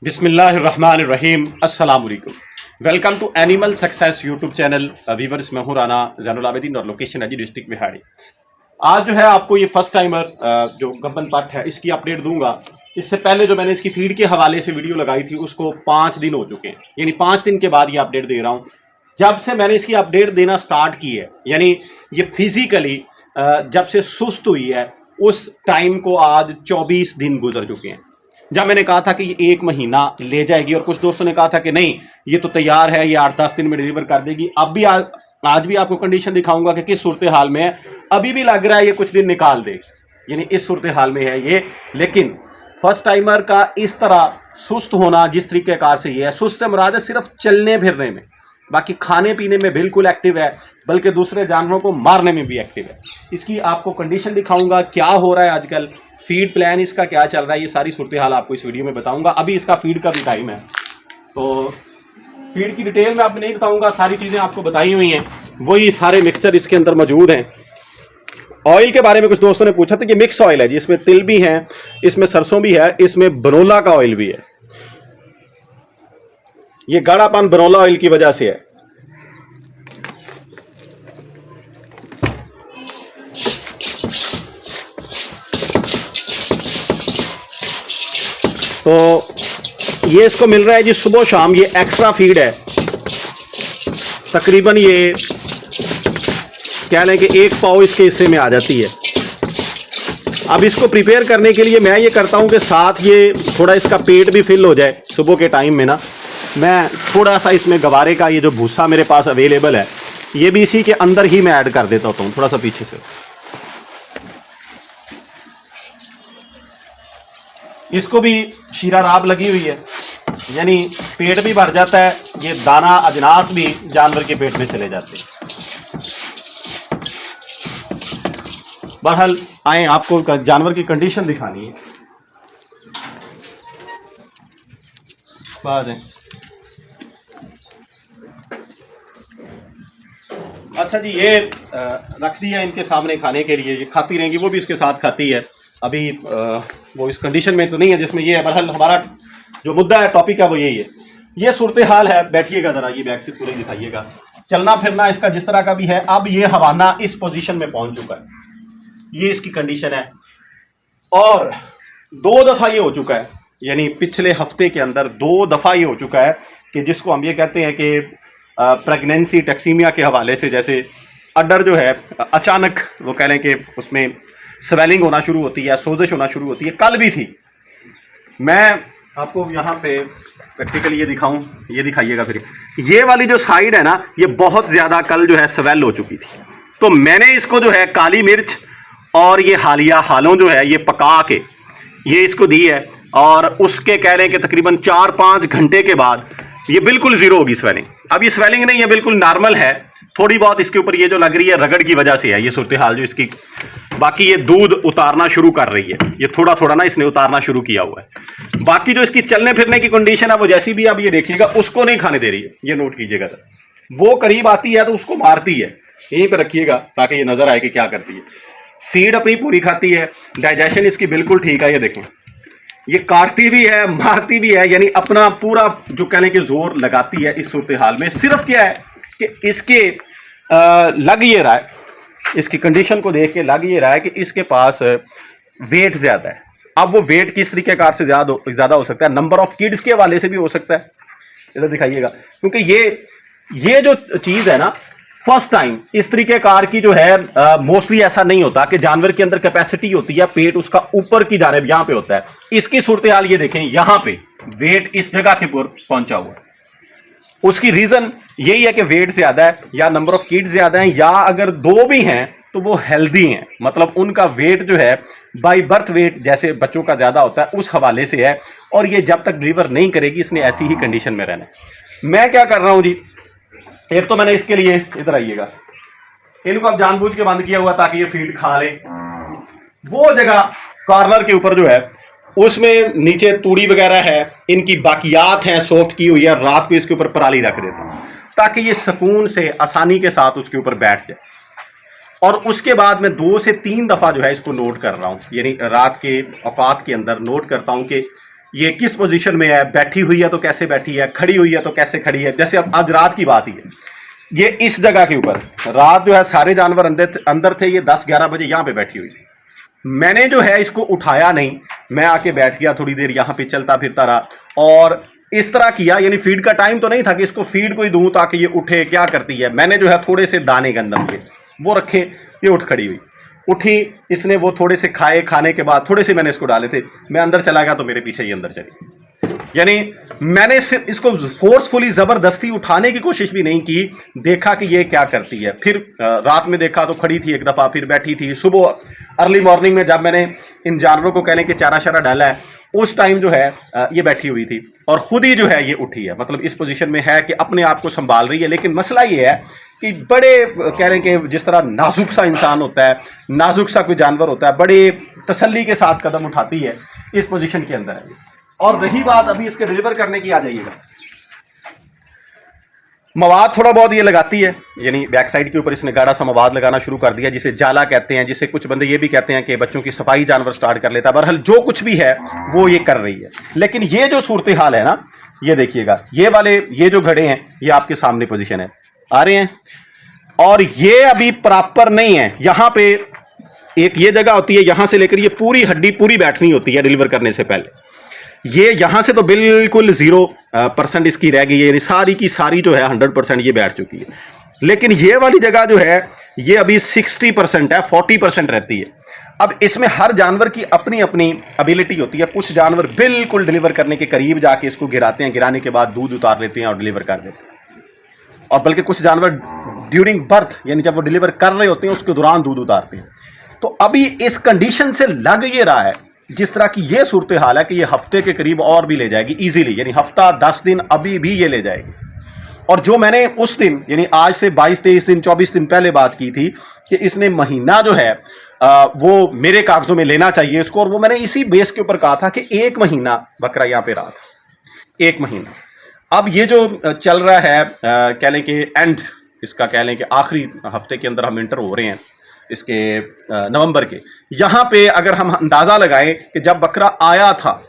बिस्मिल्लाहिर्रहमानिर्रहीम अस्सलाम वालेकुम। Welcome to animal success YouTube channel. Viewers, मैं हूं राना ज़ैनुल आबिदीन और लोकेशन है जी डिस्ट्रिक्ट बिहाड़ी। आज जो है आपको ये फर्स्ट टाइमर जो गब्बन पट है इसकी अपडेट दूंगा। इससे पहले जो मैंने इसकी फीड के हवाले से वीडियो लगाई थी उसको 5 दिन हो चुके हैं, यानी 5 दिन के बाद ये अपडेट दे रहा हूँ। जब से मैंने इसकी अपडेट देना स्टार्ट की है, यानी ये फिजिकली जब से सुस्त हुई है उस टाइम को आज 24 दिन गुजर चुके हैं। जब मैंने कहा था कि ये 1 महीना ले जाएगी और कुछ दोस्तों ने कहा था कि नहीं ये तो तैयार है, ये 8-10 दिन में डिलीवर कर देगी। अब भी आज भी आपको कंडीशन दिखाऊंगा कि किस सूरत हाल में है। अभी भी लग रहा है ये कुछ दिन निकाल दे, यानी इस सूरत हाल में है ये। लेकिन फर्स्ट टाइमर का इस तरह सुस्त होना जिस तरीक़ेकार से ये है, सुस्त है मुराद है सिर्फ चलने फिरने में, बाकी खाने पीने में बिल्कुल एक्टिव है, बल्कि दूसरे जानवरों को मारने में भी एक्टिव है। इसकी आपको कंडीशन दिखाऊंगा, क्या हो रहा है आजकल, फीड प्लान इसका क्या चल रहा है, ये सारी सूरत हाल आपको इस वीडियो में बताऊंगा। अभी इसका फीड का भी टाइम है, तो फीड की डिटेल में आपको नहीं बताऊंगा, सारी चीज़ें आपको बताई हुई हैं, वही सारे मिक्सचर इसके अंदर मौजूद हैं। ऑयल के बारे में कुछ दोस्तों ने पूछा था कि मिक्स ऑयल है जी, इसमें तिल भी है, इसमें सरसों भी है, इसमें बनोला का ऑयल भी है। ये गाढ़ापन बनोला ऑयल की वजह से है। तो ये इसको मिल रहा है जी सुबह शाम, ये एक्स्ट्रा फीड है। तकरीबन ये कह लें कि 1 पाव इसके हिस्से में आ जाती है। अब इसको प्रिपेयर करने के लिए मैं ये करता हूँ कि साथ ये थोड़ा इसका पेट भी फिल हो जाए सुबह के टाइम में ना, मैं थोड़ा सा इसमें गवारे का ये जो भूसा मेरे पास अवेलेबल है ये भी इसी के अंदर ही मैं ऐड कर देता हूँ, थोड़ा सा पीछे से। इसको भी शीरा राब लगी हुई है, यानी पेट भी भर जाता है, ये दाना अजनास भी जानवर के पेट में चले जाते हैं। बहरहाल आए आपको जानवर की कंडीशन दिखानी है। बात है। अच्छा जी, ये रख दिया इनके सामने खाने के लिए, ये खाती रहेंगी, वो भी इसके साथ खाती है। अभी वो इस कंडीशन में तो नहीं है जिसमें ये है। बहरहाल हमारा जो मुद्दा है, टॉपिक है, वो यही है। ये सूरत हाल है। बैठिएगा ज़रा, ये बैक से पूरे दिखाइएगा। चलना फिरना इसका जिस तरह का भी है, अब ये हवाना इस पोजीशन में पहुंच चुका है, ये इसकी कंडीशन है। और 2 दफ़ा ये हो चुका है, यानी पिछले हफ्ते के अंदर 2 दफ़ा ये हो चुका है कि जिसको हम ये कहते हैं कि प्रेगनेंसी टैक्सीमिया के हवाले से, जैसे अडर जो है अचानक वो कह लें कि उसमें स्वेलिंग होना शुरू होती है, सोजिश होना शुरू होती है। कल भी थी। मैं आपको यहाँ पे प्रैक्टिकली ये दिखाऊं, ये दिखाइएगा। फिर ये वाली जो साइड है ना, ये बहुत ज़्यादा कल जो है स्वेल हो चुकी थी। तो मैंने इसको जो है काली मिर्च और ये हालिया हालों जो है ये पका के ये इसको दी है, और उसके कह रहे हैं कि तकरीबन 4-5 घंटे के बाद ये बिल्कुल ज़ीरो होगी स्वेलिंग। अब ये स्वेलिंग नहीं है, बिल्कुल नॉर्मल है। थोड़ी बहुत इसके ऊपर ये जो लग रही है रगड़ की वजह से है ये सूरत हाल जो इसकी। बाकी ये दूध उतारना शुरू कर रही है, ये थोड़ा थोड़ा ना इसने उतारना शुरू किया हुआ है। बाकी जो इसकी चलने फिरने की कंडीशन है वो जैसी भी, अब ये देखिएगा, उसको नहीं खाने दे रही है, ये नोट कीजिएगा। वो करीब आती है तो उसको मारती है। यहीं पर रखिएगा ताकि ये नजर आए कि क्या करती है। फीड अपनी पूरी खाती है, डाइजेशन इसकी बिल्कुल ठीक है। ये देखें, ये काटती भी है, मारती भी है, यानी अपना पूरा जो कहने के जोर लगाती है इस सूरत हाल में। सिर्फ क्या है कि इसके लग ये रहा है, इसकी कंडीशन को देख के लग ये रहा है कि इसके पास वेट ज़्यादा है। अब वो वेट किस तरीक़ेकार से ज़्यादा हो सकता है, नंबर ऑफ किड्स के हवाले से भी हो सकता है। इधर दिखाइएगा, क्योंकि ये जो चीज़ है ना, फर्स्ट टाइम इस तरीक़ेकार की जो है मोस्टली ऐसा नहीं होता कि जानवर के अंदर कैपेसिटी होती है, पेट उसका ऊपर की जानिब यहाँ पे होता है। इसकी सूरत हाल ये देखें, यहाँ पे वेट इस जगह के ऊपर पहुंचा हुआ है। उसकी रीज़न यही है कि वेट ज़्यादा है, या नंबर ऑफ किड्स ज़्यादा हैं, या अगर 2 भी हैं तो वो हेल्दी हैं, मतलब उनका वेट जो है बाई बर्थ वेट जैसे बच्चों का ज़्यादा होता है उस हवाले से है। और ये जब तक डिलीवर नहीं करेगी इसने ऐसी ही कंडीशन में रहना है। मैं क्या कर रहा हूँ जी, एक तो मैंने इसके लिए, इधर आइएगा, इनको अब जानबूझ के बंद किया हुआ ताकि ये फीड खा ले। वो जगह कॉर्नर के ऊपर जो है उसमें नीचे तूड़ी वगैरह है, इनकी बाकियात हैं सॉफ्ट की हुई है, रात को इसके ऊपर पराली रख देता हूँ ताकि ये सुकून से आसानी के साथ उसके ऊपर बैठ जाए। और उसके बाद मैं 2 से 3 दफ़ा जो है इसको नोट कर रहा हूँ, यानी रात के औकात के अंदर नोट करता हूँ कि ये किस पोजीशन में है, बैठी हुई है तो कैसे बैठी है, खड़ी हुई है तो कैसे खड़ी है। जैसे अब आज रात की बात ही है, ये इस जगह के ऊपर रात जो है सारे जानवर अंदर थे, ये 10-11 बजे यहाँ पे बैठी हुई थी। मैंने जो है इसको उठाया नहीं, मैं आके बैठ गया, थोड़ी देर यहाँ पे चलता फिरता रहा और इस तरह किया। यानी फीड का टाइम तो नहीं था कि इसको फीड कोई दूं ताकि ये उठे, क्या करती है। मैंने जो है थोड़े से दाने गंदम के वो रखे, ये उठ खड़ी हुई, उठी, इसने वो थोड़े से खाए, खाने के बाद थोड़े से मैंने इसको डाले थे, मैं अंदर चला गया तो मेरे पीछे ही अंदर चली। यानी मैंने इसको फोर्सफुली जबरदस्ती उठाने की कोशिश भी नहीं की, देखा कि ये क्या करती है। फिर रात में देखा तो खड़ी थी एक दफ़ा, फिर बैठी थी। सुबह अर्ली मॉर्निंग में जब मैंने इन जानवरों को कहने के चारा शारा डाला है, उस टाइम जो है ये बैठी हुई थी और खुद ही जो है ये उठी है। मतलब इस पोजीशन में है कि अपने आप को संभाल रही है। लेकिन मसला ये है कि बड़े कह रहे हैं कि जिस तरह नाजुक सा इंसान होता है, नाजुक सा कोई जानवर होता है, बड़े तसल्ली के साथ कदम उठाती है, इस पोजीशन के अंदर है। और रही बात अभी इसके डिलीवर करने की, आ जाइएगा, मवाद थोड़ा बहुत ये लगाती है। यानी बैक साइड के ऊपर इसने गाढ़ा सा मवाद लगाना शुरू कर दिया, जिसे जाला कहते हैं, जिसे कुछ बंदे ये भी कहते हैं कि बच्चों की सफाई जानवर स्टार्ट कर लेता है। बहरहाल जो कुछ भी है वो ये कर रही है। लेकिन ये जो सूरत हाल है ना, ये देखिएगा, ये वाले ये जो घड़े हैं ये आपके सामने पोजीशन है, आ रहे हैं, और ये अभी प्रॉपर नहीं है। यहां पे एक ये जगह होती है, यहां से लेकर ये पूरी हड्डी पूरी बैठनी होती है डिलीवर करने से पहले। ये यहां से तो बिल्कुल 0% इसकी रह गई है, सारी की सारी जो है 100% ये बैठ चुकी है। लेकिन ये वाली जगह जो है ये अभी 60% है, 40% रहती है। अब इसमें हर जानवर की अपनी अपनी एबिलिटी होती है। कुछ जानवर बिल्कुल डिलीवर करने के करीब जाके इसको गिराते हैं, गिराने के बाद दूध उतार लेते हैं और डिलीवर कर देते हैं। और बल्कि कुछ जानवर ड्यूरिंग बर्थ, यानी जब वो डिलीवर कर रहे होते हैं उसके दौरान दूध उतारते हैं। तो अभी इस कंडीशन से लग ये रहा है, जिस तरह की ये सूरत हाल है, कि ये हफ्ते के करीब और भी ले जाएगी इजीली, यानी हफ्ता 10 दिन अभी भी ये ले जाएगी। और जो मैंने उस दिन, यानी आज से 22-23 दिन 24 दिन पहले बात की थी कि इसने महीना जो है वो मेरे कागजों में लेना चाहिए इसको, और वो मैंने इसी बेस के ऊपर कहा था कि 1 महीना बकरा यहाँ पे रहा था, 1 महीना। अब ये जो चल रहा है, कह लें कि एंड इसका, कह लें कि आखिरी हफ्ते के अंदर हम इंटर हो रहे हैं इसके नवंबर के। यहाँ पे अगर हम अंदाज़ा लगाएं कि जब बकरा आया था,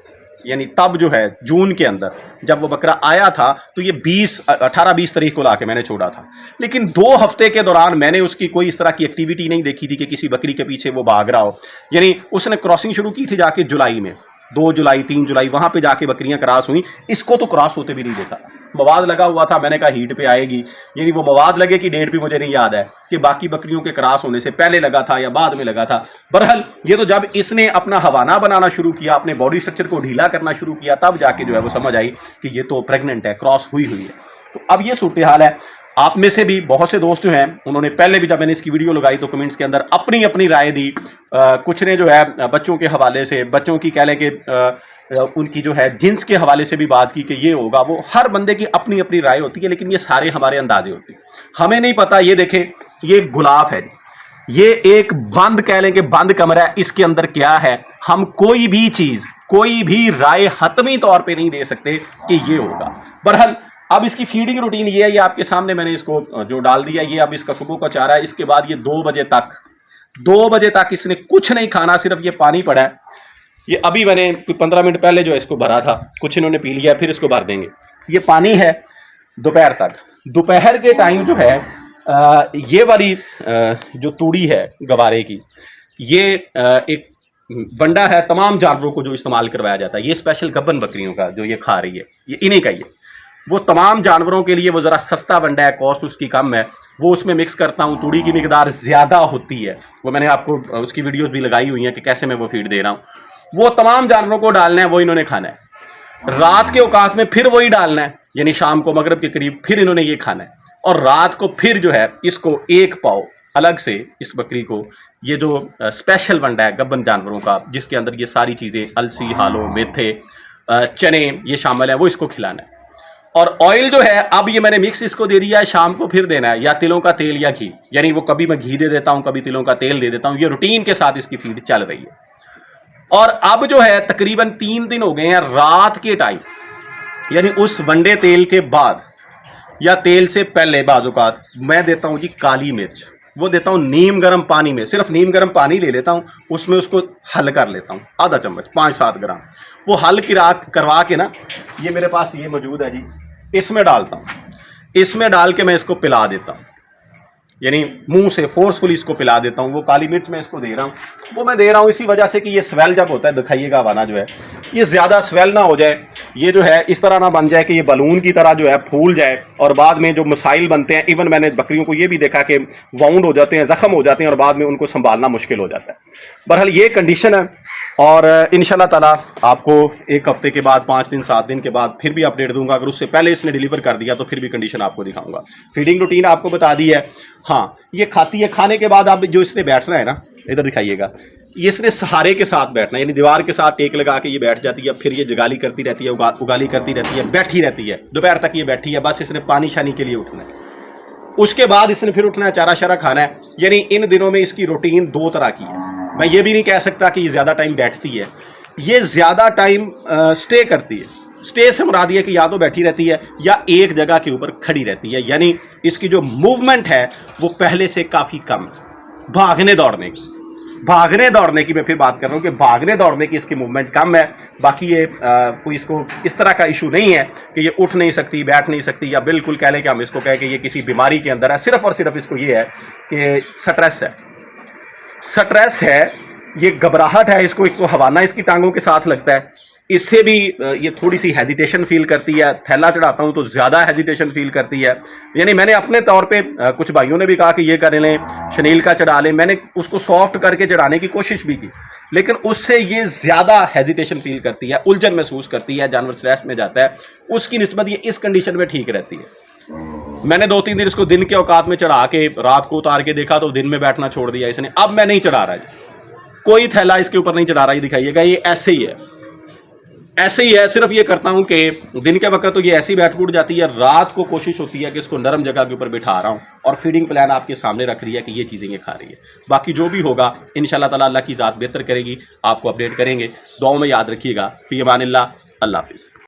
यानी तब जो है जून के अंदर जब वो बकरा आया था, तो ये 18-20 तारीख को लाके मैंने छोड़ा था। लेकिन 2 हफ्ते के दौरान मैंने उसकी कोई इस तरह की एक्टिविटी नहीं देखी थी कि किसी बकरी के पीछे वो भाग रहा हो। यानी उसने क्रॉसिंग शुरू की थी जाके जुलाई में, 2 जुलाई 3 जुलाई वहाँ पे जाके बकरियाँ क्रॉस हुई। इसको तो क्रॉस होते भी नहीं देखा। मवाद लगा हुआ था, मैंने कहा हीट पे आएगी, यानी वो मवाद लगे कि डेट भी मुझे नहीं याद है कि बाकी बकरियों के क्रॉस होने से पहले लगा था या बाद में लगा था। बहरहाल ये तो जब इसने अपना हवाना बनाना शुरू किया, अपने बॉडी स्ट्रक्चर को ढीला करना शुरू किया, तब जाके जो है वो समझ आई कि ये तो प्रेग्नेंट है, क्रॉस हुई है। तो अब ये सूरत हाल है। आप में से भी बहुत से दोस्त जो हैं, उन्होंने पहले भी जब मैंने इसकी वीडियो लगाई तो कमेंट्स के अंदर अपनी अपनी राय दी। कुछ ने जो है बच्चों के हवाले से, बच्चों की कह लें कि उनकी जो है जिन्स के हवाले से भी बात की कि ये होगा वो। हर बंदे की अपनी अपनी राय होती है, लेकिन ये सारे हमारे अंदाजे होते हैं, हमें नहीं पता। ये देखें, ये गुलाफ है, ये एक बंद, कह लें कि बंद कमरा है, इसके अंदर क्या है हम कोई भी चीज़, कोई भी राय हतमी तौर पर नहीं दे सकते कि ये होगा। बहरहाल अब इसकी फीडिंग रूटीन ये है, ये आपके सामने मैंने इसको जो डाल दिया, ये अब इसका सुबह का चारा है। इसके बाद ये 2 बजे तक इसने कुछ नहीं खाना, सिर्फ ये पानी पड़ा है। ये अभी मैंने 15 मिनट पहले जो है इसको भरा था, कुछ इन्होंने पी लिया, फिर इसको भर देंगे। ये पानी है दोपहर तक। दोपहर के टाइम जो है ये वाली जो तूड़ी है गवारे की, ये एक वंडा है तमाम जानवरों को जो इस्तेमाल करवाया जाता है। ये स्पेशल गब्बन बकरियों का जो ये खा रही है, ये इन्हीं का ही है। वो तमाम जानवरों के लिए वो ज़रा सस्ता वंडा है, कॉस्ट उसकी कम है, वो उसमें मिक्स करता हूँ। तूड़ी की मिकदार ज़्यादा होती है, वो मैंने आपको उसकी वीडियोस भी लगाई हुई हैं कि कैसे मैं वो फीड दे रहा हूँ। वो तमाम जानवरों को डालना है, वो इन्होंने खाना है। रात के औकात में फिर वही डालना है, यानी शाम को मगरिब के करीब फिर इन्होंने ये खाना है। और रात को फिर जो है इसको 1 पाव अलग से इस बकरी को, ये जो स्पेशल वंडा है गब्बन जानवरों का, जिसके अंदर ये सारी चीज़ें अलसी, हालो, मेथे, चने ये शामिल है, वो इसको खिलाना है। और ऑयल जो है अब ये मैंने मिक्स इसको दे दिया है, शाम को फिर देना है या तिलों का तेल या घी, यानी वो कभी मैं घी दे देता हूँ, कभी तिलों का तेल दे देता हूँ। ये रूटीन के साथ इसकी फीड चल रही है। और अब जो है तकरीबन 3 दिन हो गए हैं, रात के टाइम, यानी उस वंडे तेल के बाद या तेल से पहले बाजुकात मैं देता हूँ जी काली मिर्च। वो देता हूँ नीम गर्म पानी में, सिर्फ नीम गर्म पानी ले लेता हूँ, उसमें उसको हल कर लेता हूँ, आधा चम्मच 5-7 ग्राम वो हल करवा के ना, ये मेरे पास ये मौजूद है जी, इसमें डालता हूँ, इसमें डाल के मैं इसको पिला देता हूँ, यानी मुंह से फोर्सफुली इसको पिला देता हूँ। वो काली मिर्च मैं इसको दे रहा हूँ, वो मैं दे रहा हूँ इसी वजह से कि ये स्वेल जब होता है, दिखाइएगा वाना जो है ये ज़्यादा स्वेल ना हो जाए, ये जो है इस तरह ना बन जाए कि ये बलून की तरह जो है फूल जाए और बाद में जो मसाइल बनते हैं, इवन मैंने बकरियों को ये भी देखा कि वाउंड हो जाते हैं, ज़ख्म हो जाते हैं और बाद में उनको संभालना मुश्किल हो जाता है। बहरहाल ये कंडीशन है और इंशाल्लाह ताला आपको 1 हफ्ते के बाद, 5 दिन 7 दिन के बाद फिर भी अपडेट दूंगा। अगर उससे पहले इसने डिलीवर कर दिया तो फिर भी कंडीशन आपको दिखाऊंगा। फीडिंग रूटीन आपको बता दी है। हाँ, ये खाती है, खाने के बाद आप जो इसने बैठना है ना, इधर दिखाइएगा, ये इसने सहारे के साथ बैठना है, यानी दीवार के साथ टेक लगा के ये बैठ जाती है, फिर ये जगाली करती रहती है, उगाली करती रहती है, बैठी रहती है, दोपहर तक ये बैठी है, बस इसने पानी शानी के लिए उठना है, उसके बाद इसने फिर उठना है, चारा शारा खाना है। यानी इन दिनों में इसकी रूटीन 2 तरह की है। मैं ये भी नहीं कह सकता कि ये ज़्यादा टाइम बैठती है, ये ज़्यादा टाइम स्टे करती है। स्टे से मुराद ये कि या तो बैठी रहती है या एक जगह के ऊपर खड़ी रहती है, यानी इसकी जो मूवमेंट है वो पहले से काफ़ी कम है। भागने दौड़ने की मैं फिर बात कर रहा हूँ कि भागने दौड़ने की इसकी मूवमेंट कम है। बाकी ये कोई इसको इस तरह का इशू नहीं है कि ये उठ नहीं सकती, बैठ नहीं सकती, या बिल्कुल कह लें कि हम इसको कहें कि ये किसी बीमारी के अंदर है। सिर्फ और सिर्फ इसको ये है कि स्ट्रेस है, ये घबराहट है, इसको एक तो हवाना इसकी टांगों के साथ लगता है, इससे भी ये थोड़ी सी हेजिटेशन फील करती है। थैला चढ़ाता हूँ तो ज़्यादा हेजिटेशन फील करती है। यानी मैंने अपने तौर पे कुछ भाइयों ने भी कहा कि ये कर लें, शनील का चढ़ा लें, मैंने उसको सॉफ्ट करके चढ़ाने की कोशिश भी की, लेकिन उससे ये ज़्यादा हेजिटेशन फील करती है, उलझन महसूस करती है, जानवर स्ट्रेस में जाता है। उसकी निस्बत ये इस कंडीशन में ठीक रहती है। मैंने 2-3 दिन इसको दिन के औकात में चढ़ा के रात को उतार के देखा तो दिन में बैठना छोड़ दिया इसने। अब मैं नहीं चढ़ा रहा, कोई थैला इसके ऊपर नहीं चढ़ा रहा, ये दिखाइएगा, ये ऐसे ही है। सिर्फ ये करता हूं कि दिन के वक्त तो ये ऐसी बैठ फूट जाती है, रात को कोशिश होती है कि इसको नरम जगह के ऊपर बिठा रहा हूं और फीडिंग प्लान आपके सामने रख रही है कि ये चीज़ें ये खा रही है। बाकी जो भी होगा इंशाल्लाह ताला अल्लाह की ज़ात बेहतर करेगी, आपको अपडेट करेंगे। दुआओं में याद रखिएगा। फ़ी अमानिल्लाह, अल्लाह हाफ़िज़।